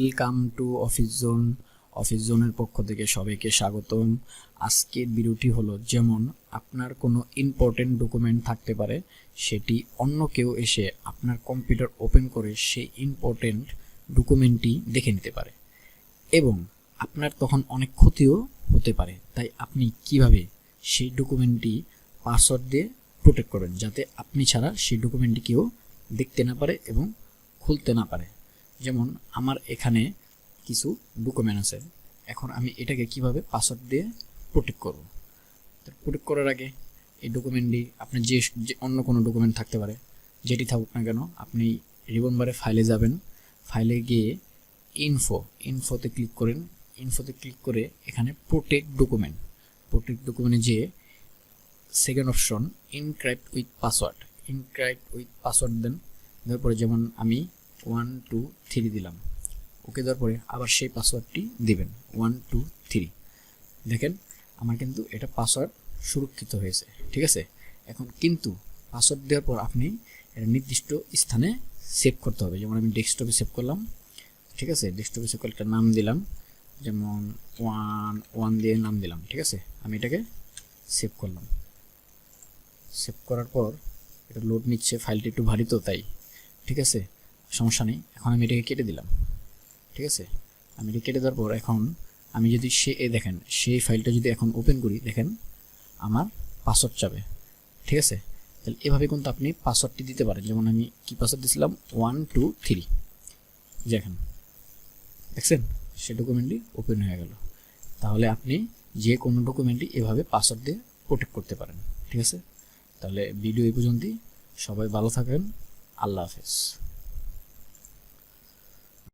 Welcome to office জোনের পক্ষ থেকে সবাইকে স্বাগতম। আজকের ভিডিওটি হলো, যেমন আপনার কোনো ইম্পর্টেন্ট ডকুমেন্ট থাকতে পারে, সেটি অন্য কেউ এসে আপনার কম্পিউটার ওপেন করে সেই ইম্পর্টেন্ট ডকুমেন্টটি দেখে নিতে পারে এবং আপনার তখন অনেক ক্ষতিও হতে পারে। তাই আপনি কিভাবে সেই ডকুমেন্টটি পাসওয়ার্ড দিয়ে প্রোটেক্ট করবেন, যাতে আপনি ছাড়া সেই ডকুমেন্টটি কেউ দেখতে না পারে এবং খুলতে না পারে। যেমন আমার এখানে কিছু ডকুমেন্ট আছে, এখন আমি এটাকে কিভাবে পাসওয়ার্ড দিয়ে প্রোটেক্ট করব। প্রোটেক্ট করার আগে এই ডকুমেন্টটি আপনার যে অন্য কোনো ডকুমেন্ট থাকতে পারে, যেটি থাকুক না কেন, আপনি রিবন বারে ফাইলে যাবেন, ফাইলে গিয়ে ইনফোতে ক্লিক করেন। ইনফোতে ক্লিক করে এখানে প্রোটেক্ট ডকুমেন্টে যে second option encrypt with password দেন। তারপরে যেমন আমি 1 2 3 দিলাম, ওকে দেওয়ার পরে আবার সেই পাসওয়ার্ডটি দিবেন 1 2 3। দেখেন আমার কিন্তু এটা পাসওয়ার্ড সুরক্ষিত হয়েছে, ঠিক আছে। এখন কিন্তু পাসওয়ার্ড দেওয়ার পর আপনি এটা নির্দিষ্ট স্থানে সেভ করতে হবে। যেমন আমি ডেস্কটপে সেভ করলাম, ঠিক আছে। ডেস্কটপে সেভ করে একটা নাম দিলাম, যেমন 1 দিয়ে নাম দিলাম, ঠিক আছে। আমি এটাকে সেভ করলাম। সেভ করার পর এটা লোড নিচ্ছে, ফাইলটি একটু ভারী তো তাই, ঠিক আছে, সমস্যা নেই। এখন আমি এটাকে কেটে দিলাম, ঠিক আছে। আমি এটা কেটে দেওয়ার পর এখন আমি যদি দেখেন সেই ফাইলটা যদি এখন ওপেন করি, দেখেন আমার পাসওয়ার্ড চাবে, ঠিক আছে। তাহলে এভাবে কিন্তু আপনি পাসওয়ার্ডটি দিতে পারেন। যেমন আমি কি পাসওয়ার্ড দিয়েছিলাম 1 2 3, দেখেন দেখছেন সেই ডকুমেন্টটি ওপেন হয়ে গেল। তাহলে আপনি যে কোনো ডকুমেন্টই এভাবে পাসওয়ার্ড দিয়ে প্রোটেক্ট করতে পারেন, ঠিক আছে। তাহলে ভিডিও এই পর্যন্তই। সবাই ভালো থাকবেন, আল্লাহ হাফেজ।